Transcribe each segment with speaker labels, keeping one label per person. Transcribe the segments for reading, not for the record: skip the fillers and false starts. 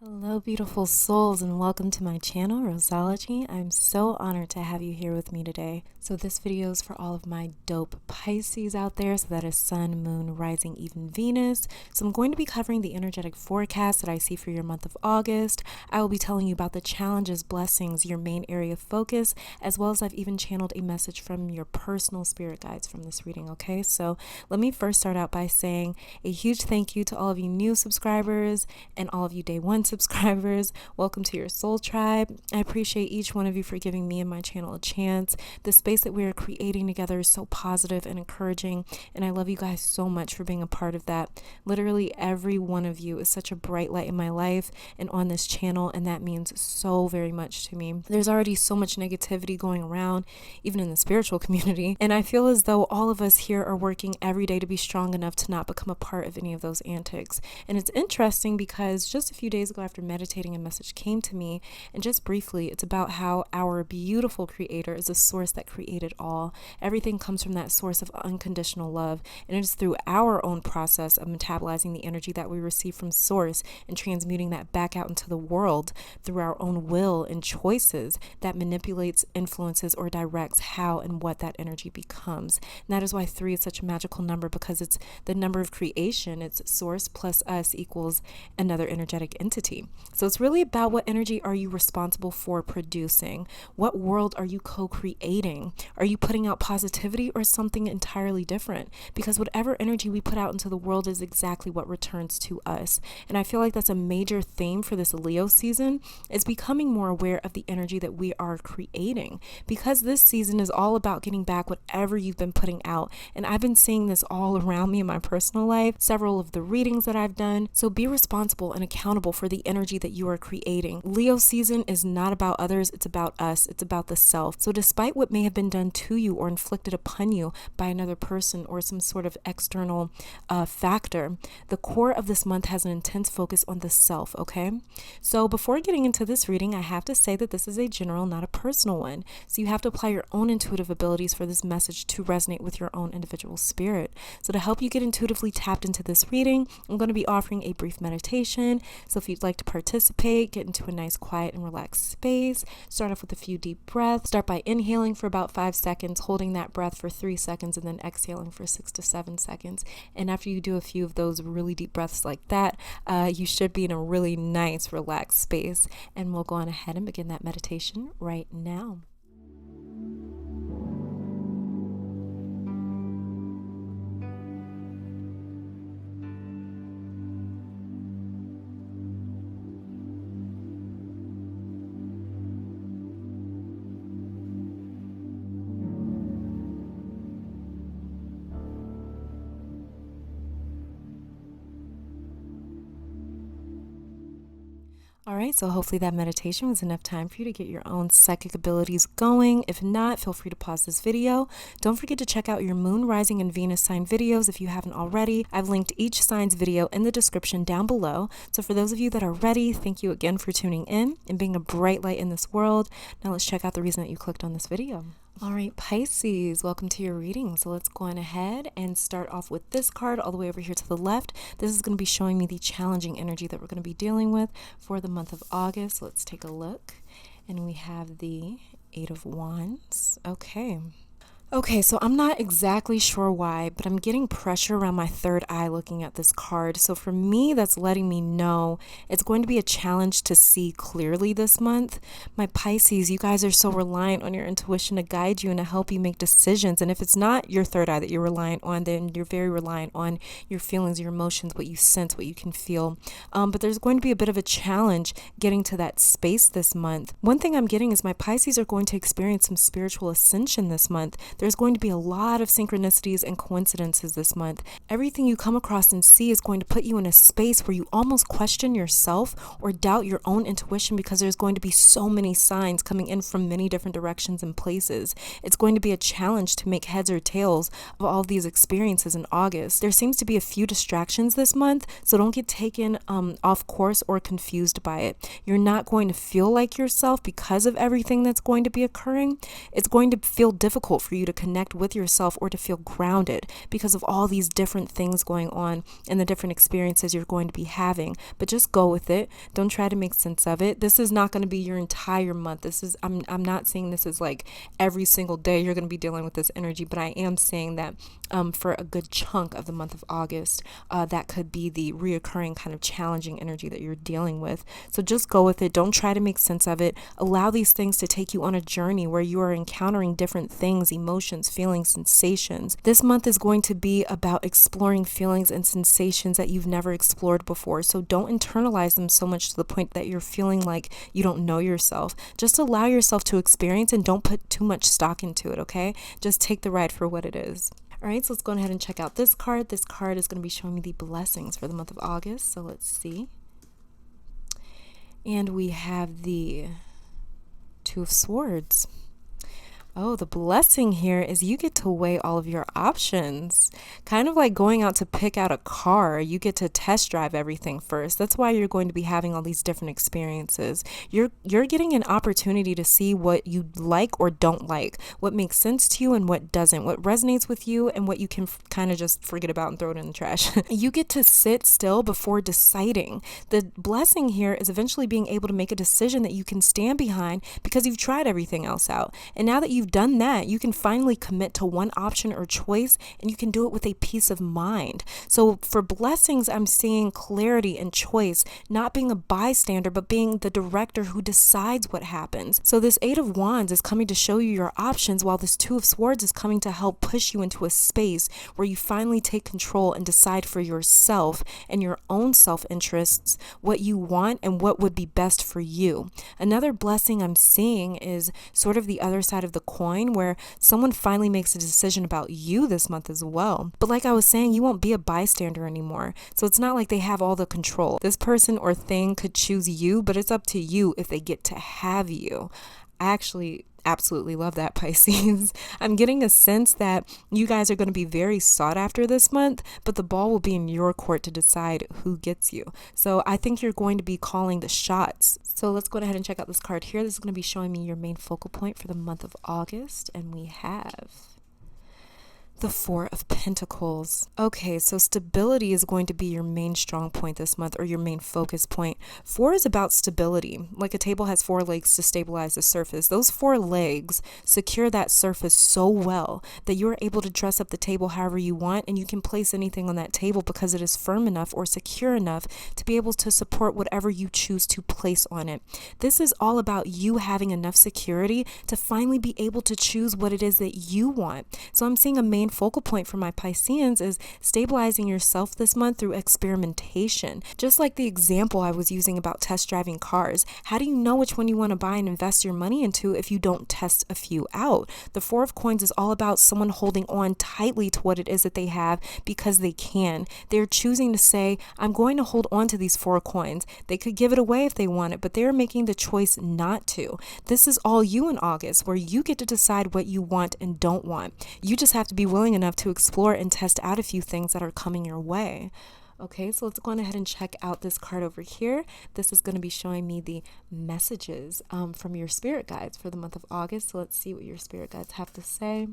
Speaker 1: Hello, beautiful souls, and welcome to my channel, Roseology. I'm so honored to have you here with me today. So this video is for all of my dope Pisces out there. So that is Sun, Moon, Rising, even Venus. So I'm going to be covering the energetic forecast that I see for your month of August. I will be telling you about the challenges, blessings, your main area of focus, as well as I've even channeled a message from your personal spirit guides from this reading, okay? So let me first start out by saying a huge thank you to all of you new subscribers and all of you day one subscribers. Welcome to your soul tribe. I appreciate each one of you for giving me and my channel a chance. The space that we are creating together is so positive and encouraging, and I love you guys so much for being a part of that. Literally every one of you is such a bright light in my life and on this channel, and that means so very much to me. There's already so much negativity going around, even in the spiritual community, and I feel as though all of us here are working every day to be strong enough to not become a part of any of those antics. And it's interesting because just a few days ago, after meditating, a message came to me, and just briefly, it's about how our beautiful creator is a source that created all. Everything comes from that source of unconditional love, and it is through our own process of metabolizing the energy that we receive from source and transmuting that back out into the world through our own will and choices that manipulates, influences, or directs how and what that energy becomes. And that is why 3 is such a magical number, because it's the number of creation. It's source plus us equals another energetic entity. So it's really about what energy are you responsible for producing? What world are you co-creating? Are you putting out positivity or something entirely different? Because whatever energy we put out into the world is exactly what returns to us. And I feel like that's a major theme for this Leo season, is becoming more aware of the energy that we are creating. Because this season is all about getting back whatever you've been putting out. And I've been seeing this all around me in my personal life, several of the readings that I've done. So be responsible and accountable for the energy that you are creating. Leo season is not about others, it's about us, it's about the self. So despite what may have been done to you or inflicted upon you by another person or some sort of external factor, the core of this month has an intense focus on the self, okay? So before getting into this reading, I have to say that this is a general, not a personal one. So you have to apply your own intuitive abilities for this message to resonate with your own individual spirit. So to help you get intuitively tapped into this reading, I'm going to be offering a brief meditation. So if you'd like to participate, get into a nice, quiet, and relaxed space. Start off with a few deep breaths. Start by inhaling for about 5 seconds, holding that breath for 3 seconds, and then exhaling for 6 to 7 seconds. And after you do a few of those really deep breaths like that, you should be in a really nice, relaxed space. And we'll go on ahead and begin that meditation right now. All right, so hopefully that meditation was enough time for you to get your own psychic abilities going. If not, feel free to pause this video. Don't forget to check out your Moon, Rising, and Venus sign videos if you haven't already. I've linked each sign's video in the description down below. So for those of you that are ready, thank you again for tuning in and being a bright light in this world. Now let's check out the reason that you clicked on this video. All right, Pisces, welcome to your reading. So let's go on ahead and start off with this card all the way over here to the left. This is going to be showing me the challenging energy that we're going to be dealing with for the month of August. Let's take a look. And we have the 8 of Wands. Okay, so I'm not exactly sure why, but I'm getting pressure around my third eye looking at this card. So for me, that's letting me know it's going to be a challenge to see clearly this month. My Pisces, you guys are so reliant on your intuition to guide you and to help you make decisions. And if it's not your third eye that you're reliant on, then you're very reliant on your feelings, your emotions, what you sense, what you can feel. But there's going to be a bit of a challenge getting to that space this month. One thing I'm getting is my Pisces are going to experience some spiritual ascension this month. There's going to be a lot of synchronicities and coincidences this month. Everything you come across and see is going to put you in a space where you almost question yourself or doubt your own intuition, because there's going to be so many signs coming in from many different directions and places. It's going to be a challenge to make heads or tails of all of these experiences in August. There seems to be a few distractions this month, so don't get taken off course or confused by it. You're not going to feel like yourself because of everything that's going to be occurring. It's going to feel difficult for you to connect with yourself or to feel grounded because of all these different things going on and the different experiences you're going to be having. But just go with it. Don't try to make sense of it. This is not going to be your entire month. I'm not saying this is like every single day you're going to be dealing with this energy, but I am saying that for a good chunk of the month of August, that could be the reoccurring kind of challenging energy that you're dealing with. So just go with it. Don't try to make sense of it. Allow these things to take you on a journey where you are encountering different things, emotions, feelings, sensations. This month is going to be about exploring feelings and sensations that you've never explored before. So don't internalize them so much to the point that you're feeling like you don't know yourself. Just allow yourself to experience and don't put too much stock into it, okay? Just take the ride for what it is. All right, so let's go ahead and check out this card. This card is going to be showing me the blessings for the month of August. So let's see. And we have the Two of Swords. Oh, the blessing here is you get to weigh all of your options. Kind of like going out to pick out a car. You get to test drive everything first. That's why you're going to be having all these different experiences. You're getting an opportunity to see what you like or don't like, what makes sense to you and what doesn't, what resonates with you and what you can kind of just forget about and throw it in the trash. You get to sit still before deciding. The blessing here is eventually being able to make a decision that you can stand behind because you've tried everything else out. And now that you've done that, you can finally commit to one option or choice, and you can do it with a peace of mind. So for blessings, I'm seeing clarity and choice, not being a bystander, but being the director who decides what happens. So this Eight of Wands is coming to show you your options, while this Two of Swords is coming to help push you into a space where you finally take control and decide for yourself and your own self-interests what you want and what would be best for you. Another blessing I'm seeing is sort of the other side of the coin, where someone finally makes a decision about you this month as well. But like I was saying, you won't be a bystander anymore. So it's not like they have all the control. This person or thing could choose you, but it's up to you if they get to have you. I actually absolutely love that, Pisces. I'm getting a sense that you guys are going to be very sought after this month, but the ball will be in your court to decide who gets you. So I think you're going to be calling the shots. So let's go ahead and check out this card here. This is going to be showing me your main focal point for the month of August, and we have the Four of Pentacles. Okay, so stability is going to be your main strong point this month, or your main focus point. Four is about stability. Like a table has four legs to stabilize the surface. Those four legs secure that surface so well that you're able to dress up the table however you want, and you can place anything on that table because it is firm enough or secure enough to be able to support whatever you choose to place on it. This is all about you having enough security to finally be able to choose what it is that you want. So I'm seeing a main focal point for my Pisceans is stabilizing yourself this month through experimentation. Just like the example I was using about test driving cars. How do you know which one you want to buy and invest your money into if you don't test a few out? The Four of Coins is all about someone holding on tightly to what it is that they have because they can. They're choosing to say, I'm going to hold on to these Four of Coins. They could give it away if they want it, but they're making the choice not to. This is all you in August, where you get to decide what you want and don't want. You just have to be willing enough to explore and test out a few things that are coming your way. Okay, so let's go on ahead and check out this card over here. This is going to be showing me the messages from your spirit guides for the month of August. So let's see what your spirit guides have to say.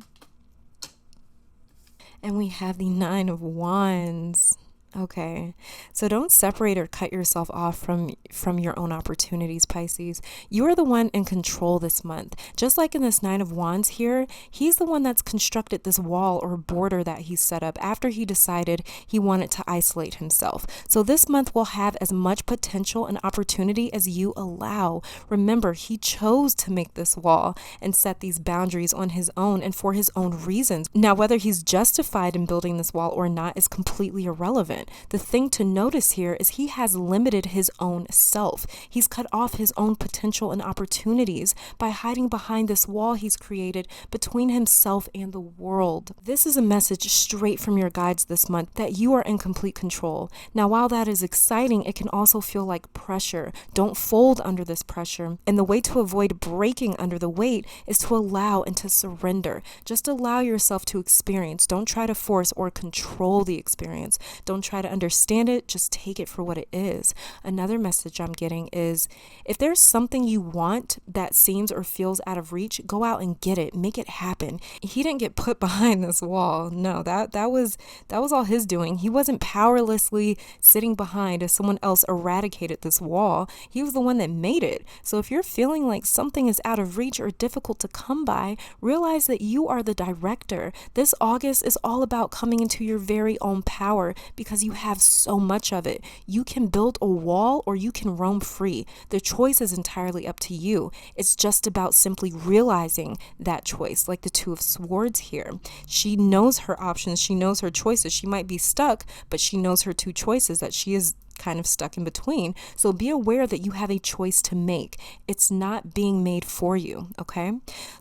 Speaker 1: And we have the Nine of Wands. Okay, so don't separate or cut yourself off from your own opportunities, Pisces. You are the one in control this month. Just like in this Nine of Wands here, he's the one that's constructed this wall or border that he set up after he decided he wanted to isolate himself. So this month will have as much potential and opportunity as you allow. Remember, he chose to make this wall and set these boundaries on his own and for his own reasons. Now, whether he's justified in building this wall or not is completely irrelevant. The thing to notice here is he has limited his own self. He's cut off his own potential and opportunities by hiding behind this wall he's created between himself and the world. This is a message straight from your guides this month that you are in complete control. Now, while that is exciting, it can also feel like pressure. Don't fold under this pressure. And the way to avoid breaking under the weight is to allow and to surrender. Just allow yourself to experience. Don't try to force or control the experience. Don't try try to understand it, just take it for what it is. Another message I'm getting is if there's something you want that seems or feels out of reach, go out and get it, make it happen. He didn't get put behind this wall. No, that was all his doing. He wasn't powerlessly sitting behind as someone else eradicated this wall. He was the one that made it. So if you're feeling like something is out of reach or difficult to come by, realize that you are the director. This August is all about coming into your very own power because you have so much of it. You can build a wall or you can roam free. The choice is entirely up to you. It's just about simply realizing that choice, like the Two of Swords here. She knows her options. She knows her choices. She might be stuck, but she knows her two choices that she is kind of stuck in between. So be aware that you have a choice to make. It's not being made for you, okay?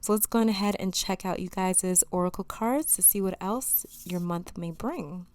Speaker 1: So let's go ahead and check out you guys' oracle cards to see what else your month may bring.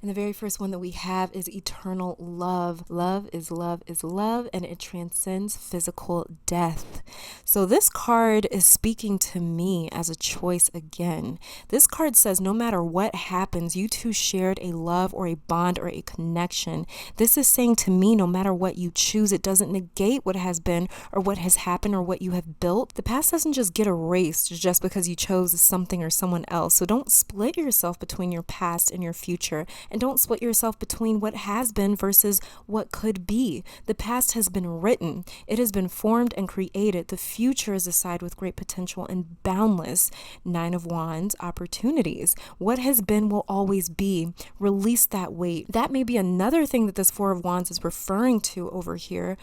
Speaker 1: And the very first one that we have is eternal love. Love is love is love, and it transcends physical death. So this card is speaking to me as a choice again. This card says no matter what happens, you two shared a love or a bond or a connection. This is saying to me, no matter what you choose, it doesn't negate what has been or what has happened or what you have built. The past doesn't just get erased just because you chose something or someone else. So don't split yourself between your past and your future. And don't split yourself between what has been versus what could be. The past has been written. It has been formed and created. The future is a side with great potential and boundless Nine of Wands opportunities. What has been will always be. Release that weight. That may be another thing that this Four of Wands is referring to over here,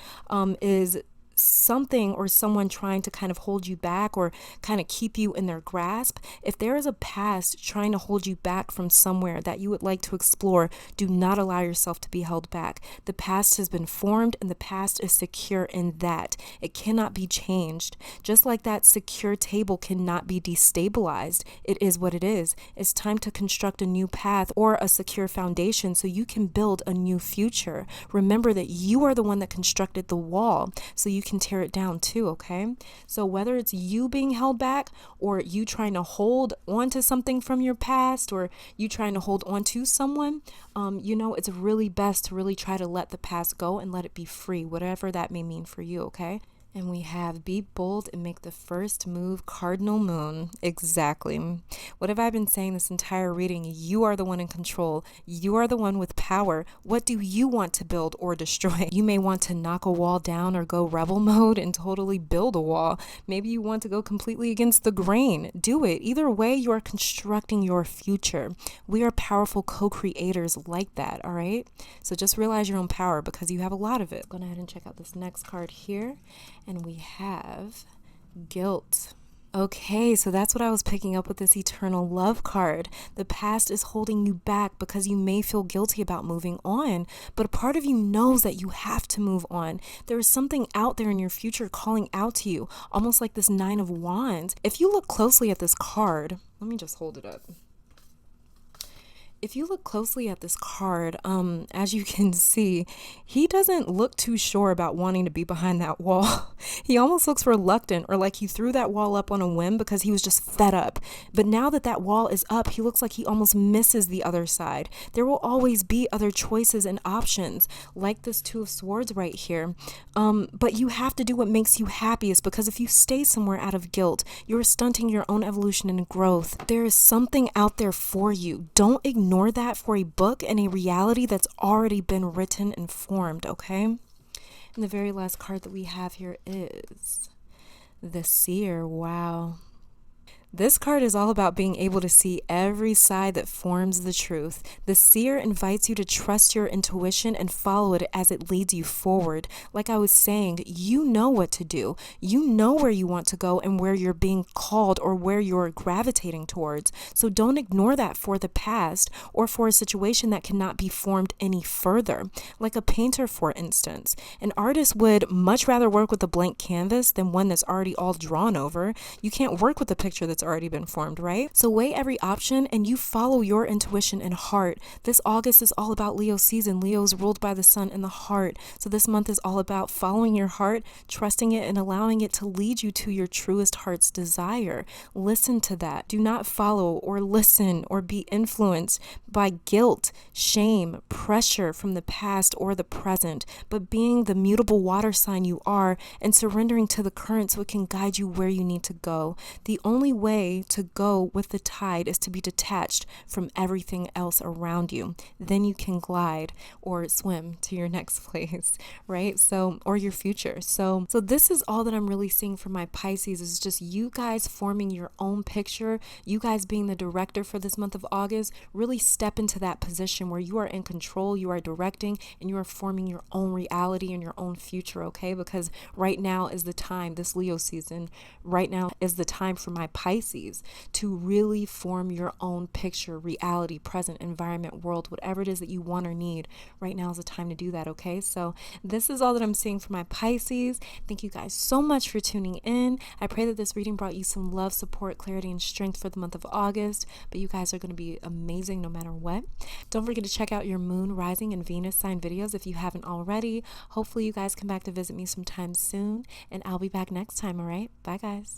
Speaker 1: is something or someone trying to kind of hold you back or kind of keep you in their grasp. If there is a past trying to hold you back from somewhere that you would like to explore, do not allow yourself to be held back. The past has been formed and the past is secure in that. It cannot be changed. Just like that secure table cannot be destabilized. It is what it is. It's time to construct a new path or a secure foundation so you can build a new future. Remember that you are the one that constructed the wall, so you can tear it down too, okay? So whether it's you being held back or you trying to hold on to something from your past or you trying to hold on to someone, it's really best to really try to let the past go and let it be free, whatever that may mean for you, okay? And we have be bold and make the first move, cardinal moon. Exactly. What have I been saying this entire reading? You are the one in control. You are the one with power. What do you want to build or destroy? You may want to knock a wall down or go rebel mode and totally build a wall. Maybe you want to go completely against the grain. Do it. Either way, you are constructing your future. We are powerful co-creators like that, all right? So just realize your own power because you have a lot of it. Go ahead and check out this next card here. And we have guilt. Okay, so that's what I was picking up with this eternal love card. The past is holding you back because you may feel guilty about moving on, but a part of you knows that you have to move on. There is something out there in your future calling out to you, almost like this Nine of Wands. If you look closely at this card, let me just hold it up. If you look closely at this card, as you can see, he doesn't look too sure about wanting to be behind that wall. He almost looks reluctant or like he threw that wall up on a whim because he was just fed up. But now that that wall is up, he looks like he almost misses the other side. There will always be other choices and options, like this Two of Swords right here. But you have to do what makes you happiest because if you stay somewhere out of guilt, you're stunting your own evolution and growth. There is something out there for you. Don't ignore that for a book and a reality that's already been written and formed, okay? And the very last card that we have here is the Seer. Wow. This card is all about being able to see every side that forms the truth. The Seer invites you to trust your intuition and follow it as it leads you forward. Like I was saying, you know what to do. You know where you want to go and where you're being called or where you're gravitating towards. So don't ignore that for the past or for a situation that cannot be formed any further. Like a painter, for instance. An artist would much rather work with a blank canvas than one that's already all drawn over. You can't work with a picture that's that's already been formed, right? So weigh every option and you follow your intuition and heart. This August is all about Leo season. Leo is ruled by the sun and the heart. So this month is all about following your heart, trusting it, and allowing it to lead you to your truest heart's desire. Listen to that. Do not follow or listen or be influenced by guilt, shame, pressure from the past or the present, but being the mutable water sign you are and surrendering to the current so it can guide you where you need to go. The only way to go with the tide is to be detached from everything else around you. Then you can glide or swim to your next place, right? So, or your future. So this is all that I'm really seeing for my Pisces, is just you guys forming your own picture, you guys being the director for this month of August. Really step into that position where you are in control, you are directing, and you are forming your own reality and your own future, okay? Because right now is the time, this Leo season, right now is the time for my Pisces to really form your own picture, reality, present, environment, world, whatever it is that you want or need. Right now is the time to do that, okay? So this is all that I'm seeing for my Pisces. Thank you guys so much for tuning in. I pray that this reading brought you some love, support, clarity, and strength for the month of August. But you guys are going to be amazing no matter what. Don't forget to check out your moon, rising, and Venus sign videos if you haven't already. Hopefully you guys come back to visit me sometime soon, and I'll be back next time, all right? Bye, guys.